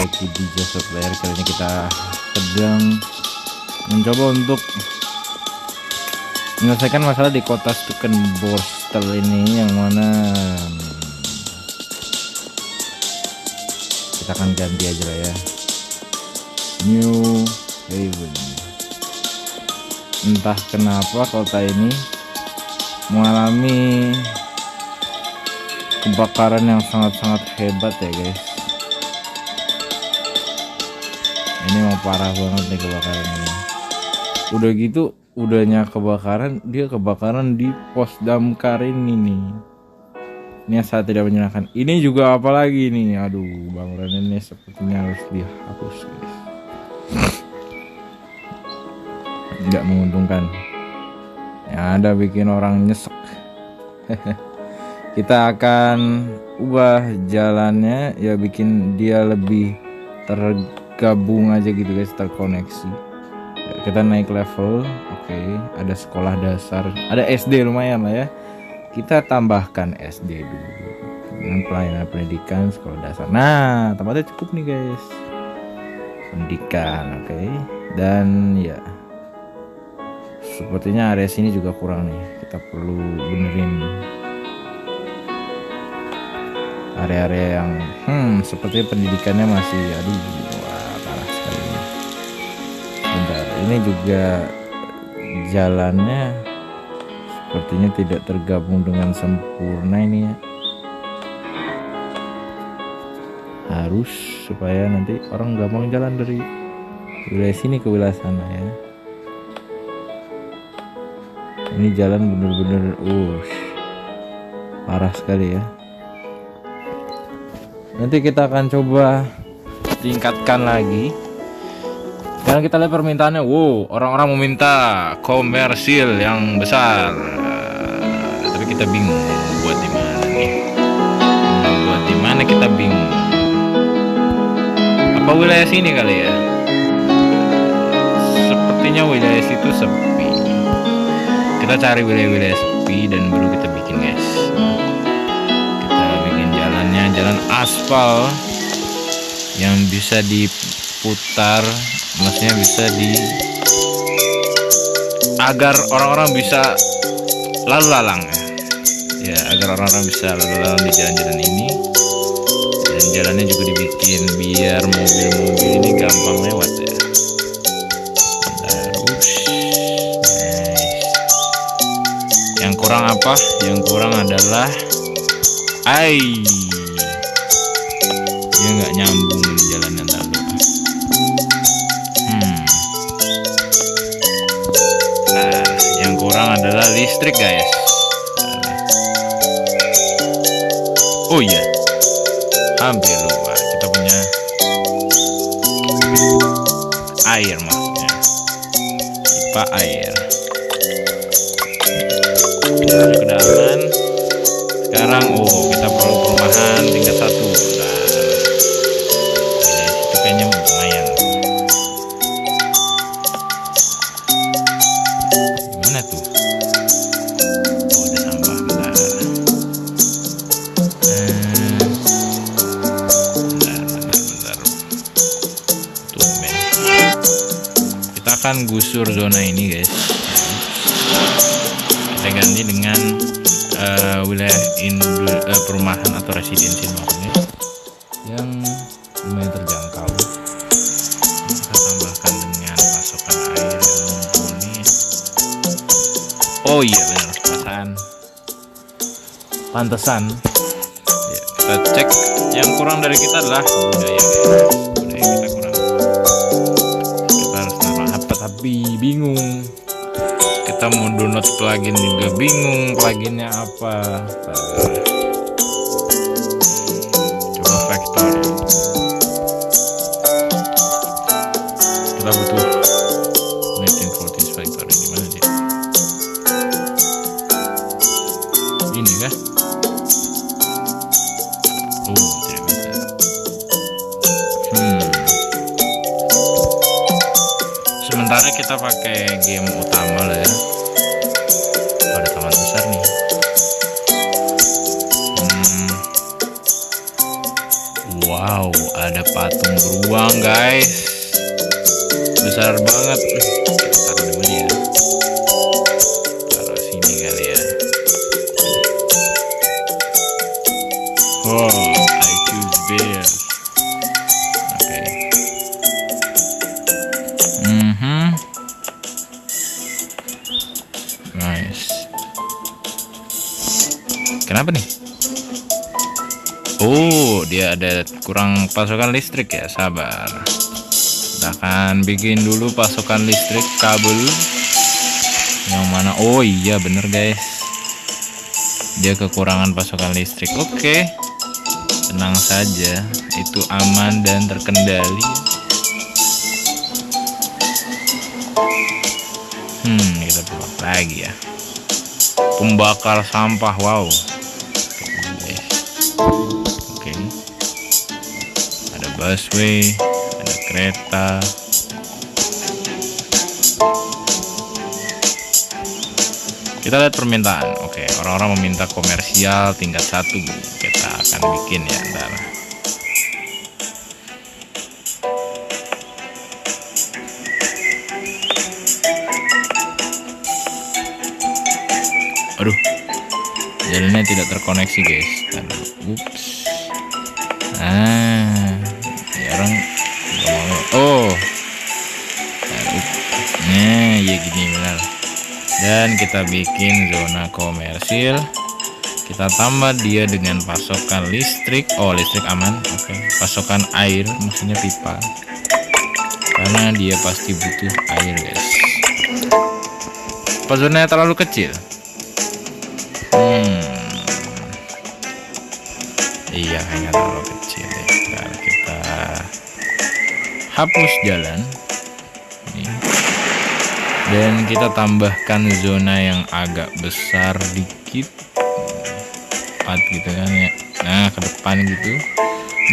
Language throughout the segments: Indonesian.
lagi di Joseph Player. Kali ini kita sedang mencoba untuk menyelesaikan masalah di kota Stukenborstel ini, yang mana kita akan ganti aja lah ya, New Haven. Entah kenapa kota ini mengalami kebakaran yang sangat-sangat hebat ya guys. Ini mau parah banget nih kebakaran ini. Udah gitu, udahnya kebakaran, dia kebakaran di pos damkar ini nih. Ini yang saya tidak menyenangkan. Ini juga apalagi nih, aduh, bangunan ini sepertinya harus dihapus guys. Tidak menguntungkan. Yang ada bikin orang nyesek. Kita akan ubah jalannya ya, bikin dia lebih tergabung aja gitu guys, terkoneksi ya. Kita naik level. Oke, ada sekolah dasar, ada SD, lumayan lah ya. Kita tambahkan SD dulu dengan pelayanan pendidikan sekolah dasar. Nah, tempatnya cukup nih guys, pendidikan. Oke, dan ya sepertinya area sini juga kurang nih, kita perlu benerin area-area yang sepertinya pendidikannya masih, aduh, wah, parah sekali ini. Bentar, ini juga jalannya sepertinya tidak tergabung dengan sempurna ini ya. Harus supaya nanti orang gampang jalan dari wilayah sini ke wilayah sana ya. Ini jalan bener-bener parah sekali ya. Nanti kita akan coba tingkatkan lagi. Sekarang kita lihat permintaannya. Wow, orang-orang meminta komersil yang besar. Tapi kita bingung buat di mana nih. Buat di mana kita bingung. Apa wilayah sini kali ya? Sepertinya wilayah situ sepi. Kita cari wilayah-wilayah sepi dan baru kita bikin guys. Kita bikin jalannya, jalan aspal yang bisa diputar, maksudnya bisa agar orang-orang bisa lalu lalang ya, agar orang-orang bisa lalu lalang di jalan-jalan ini. Dan jalannya juga dibikin biar mobil-mobil ini gampang lewat ya. Yang kurang apa? Yang kurang adalah dia nggak nyambung di jalan yang tadi. Nah, yang kurang adalah listrik guys. Oh iya, hampir lupa, kita punya air, maksudnya pipa air. Kedaman. Sekarang kita perlu perumahan tingkat 1. Nah, itu kayaknya lumayan. Gimana tuh? Udah tambah. Bentar. Tumben. Kita akan gusur zona ini guys. Kita ganti dengan wilayah perumahan atau residensi maksudnya yang lumayan terjangkau. Kita tambahkan dengan pasokan air yang mumpuni. Oh iya benar, pantesan ya, kita cek yang kurang dari kita adalah budaya guys. Budaya kita kurang, kita harus nambah apa tapi bingung. Kita mau download plugin juga bingung pluginnya apa. Coba factory. Kita butuh Metin Fortis Factory. Di mana dia? Ini kah? Tidak bisa. Sementara kita pakai game utama lah ya. Ada taman besar nih. Wow. Wow, ada patung beruang guys, besar banget. Kita taruh di mana ya? Taruh sini kali ya. Oh, I choose bear. Oke. Nice. Kenapa nih? Oh, dia ada kurang pasokan listrik ya. Sabar. Kita akan bikin dulu pasokan listrik kabel. Yang mana? Oh iya bener guys. Dia kekurangan pasokan listrik. Oke. Tenang saja. Itu aman dan terkendali. Kita buat lagi ya. Pembakar sampah. Wow. Ada busway, ada kereta. Kita lihat permintaan. Oke, orang-orang meminta komersial tingkat 1. Kita akan bikin ya ntar. Aduh, jalannya tidak terkoneksi guys. Ups. Ya orang nggak mau. Oh, nah ya gini benar. Dan kita bikin zona komersil. Kita tambah dia dengan pasokan listrik. Oh, listrik aman. Oke. Pasokan air, maksudnya pipa. Karena dia pasti butuh air guys. Apa zonanya terlalu kecil? Iya, kayaknya terlalu kecil ya. Nah, kita hapus jalan ini. Dan kita tambahkan zona yang agak besar dikit, 4 gitu kan ya. Nah, ke depan gitu.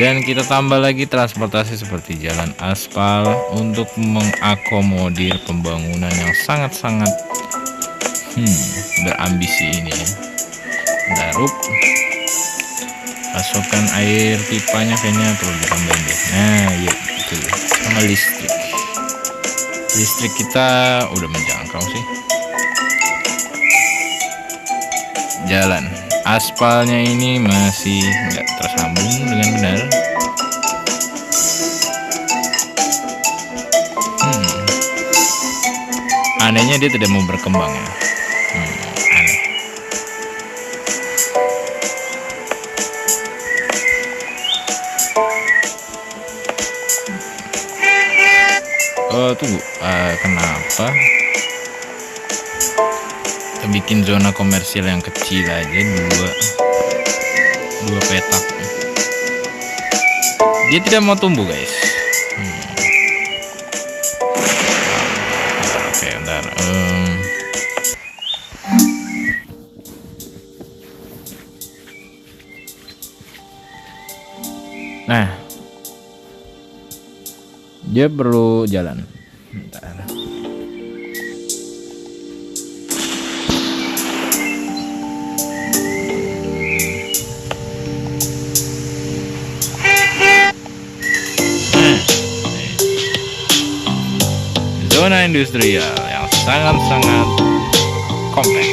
Dan kita tambah lagi transportasi seperti jalan aspal untuk mengakomodir pembangunan yang sangat-sangat berambisi ini ya. Bentar, pasokan air pipanya kayaknya perlu ditambahin deh. Nah, ya itu sama listrik. Listrik kita udah menjangkau sih. Jalan aspalnya ini masih nggak tersambung dengan benar. Anehnya dia tidak mau berkembang ya. Aneh. Tunggu, kenapa kita bikin zona komersial yang kecil aja, dua petak. Dia tidak mau tumbuh guys. Oke, bentar. Nah, dia perlu jalan. Bentar. Zona industrial yang sangat-sangat kompak,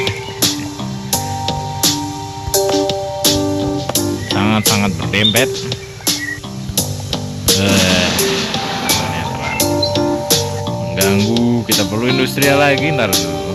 sangat-sangat berdempet. Mengganggu. Kita perlu industrial lagi, ntar dulu.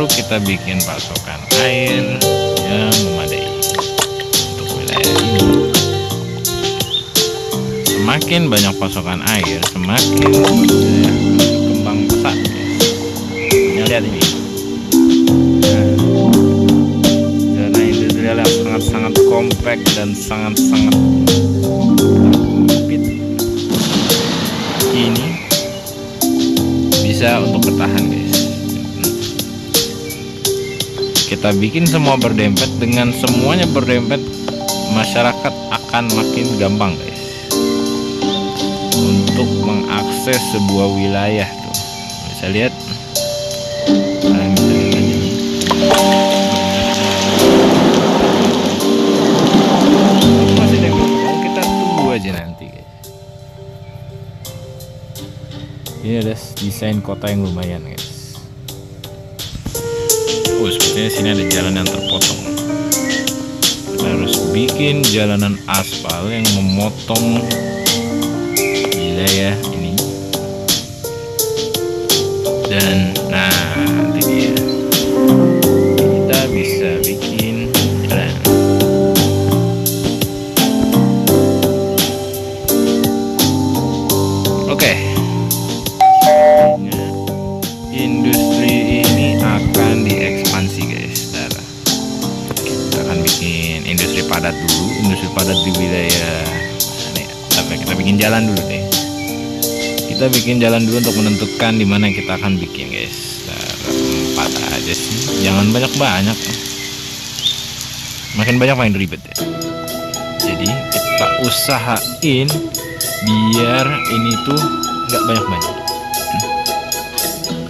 Kita bikin pasokan air yang memadai untuk wilayah ini. Semakin banyak pasokan air, semakin berkembang pesat. Lihat ini. Zona industrial yang sangat-sangat kompak dan sangat-sangat sempit ini bisa untuk bertahan guys. Kita bikin semua berdempet. Dengan semuanya berdempet, masyarakat akan makin gampang guys. untuk mengakses sebuah wilayah tuh. Bisa lihat, kalian bisa lihat aja nih. Masih ada yang belum ketemu, kita tunggu aja nanti guys. Ini ada desain kota yang lumayan guys. Oh, sepertinya sini ada jalan yang terpotong. Kita harus bikin jalanan aspal yang memotong wilayah ini. Dan nah, nanti dia kita bisa bikin jalan. Oke. Industri ini akan diekspansi guys. Kita akan bikin industri padat dulu, industri padat di wilayah ini. Tapi kita bikin jalan dulu deh. Kita bikin jalan dulu untuk menentukan di mana kita akan bikin guys. Empat aja sih, jangan banyak-banyak. Makin banyak makin ribet ya. Jadi kita usahain biar ini tuh nggak banyak-banyak.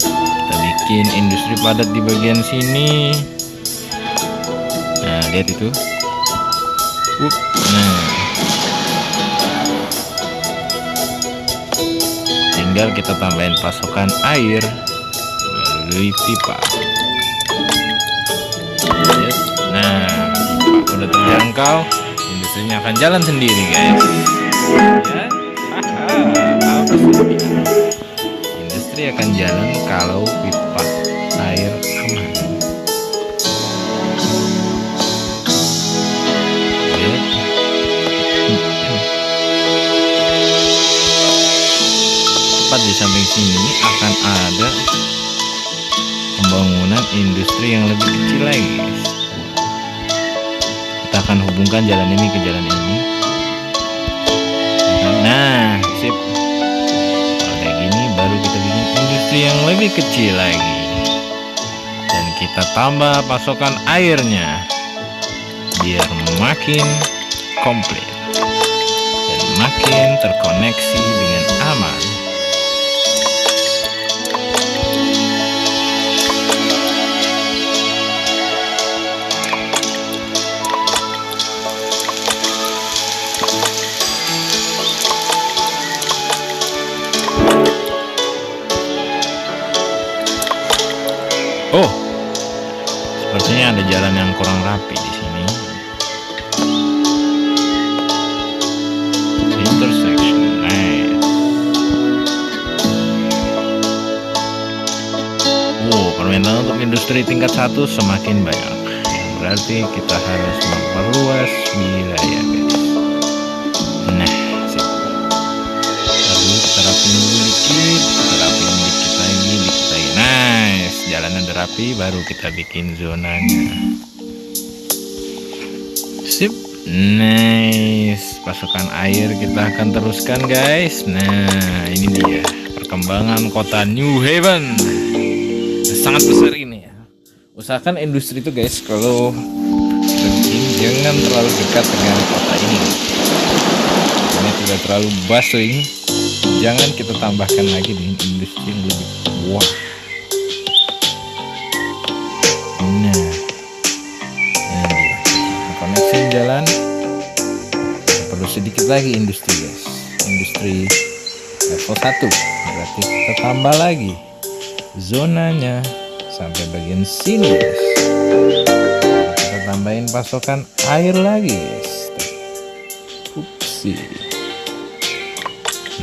Kita bikin industri padat di bagian sini. Nah, lihat itu. Nah, tinggal kita tambahin pasokan air melalui pipa. Nah, pipa udah terjangkau, industrinya akan jalan sendiri guys. Ya, apa sih? Industri akan jalan kalau pipa air aman. Tepat di samping sini akan ada pembangunan industri yang lebih kecil lagi guys. Kita akan hubungkan jalan ini ke jalan ini. Nah, sip. Kalau kayak gini baru kita bikin industri yang lebih kecil lagi. Dan kita tambah pasokan airnya biar makin komplit dan makin terkoneksi dengan aman. Oh, sepertinya ada jalan yang kurang rapi di sini. Intersection, nice. Permintaan untuk industri tingkat 1 semakin banyak. Berarti kita harus memperluas wilayah, guys. Nah, sip. Lalu kita rapiin dulu dikit, kita rapiin dikit lagi. Nice, jalannya udah rapi, baru kita bikin zonanya. Sip, nice. Pasukan air kita akan teruskan guys. Nah, ini dia perkembangan kota New Haven. Sangat besar ini ya. Usahakan industri itu guys, kalau bikin jangan terlalu dekat dengan kota ini. Ini sudah terlalu bustling. Jangan kita tambahkan lagi dengan industri yang lebih wah. Nah, koneksi jalan. Perlu sedikit lagi industri guys. Industri level 1. Berarti kita tambah lagi zonanya sampai bagian sini guys. Kita tambahin pasokan air lagi guys. Upsi.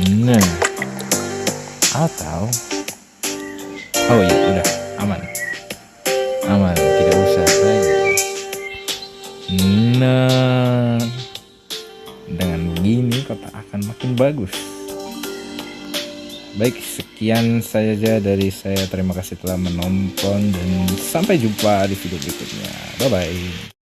Nah, atau oh ya udah aman, tidak usah lagi. Nah, dengan begini kota akan makin bagus. Baik, sekian saja dari saya. Terima kasih telah menonton dan sampai jumpa di video berikutnya. Bye bye.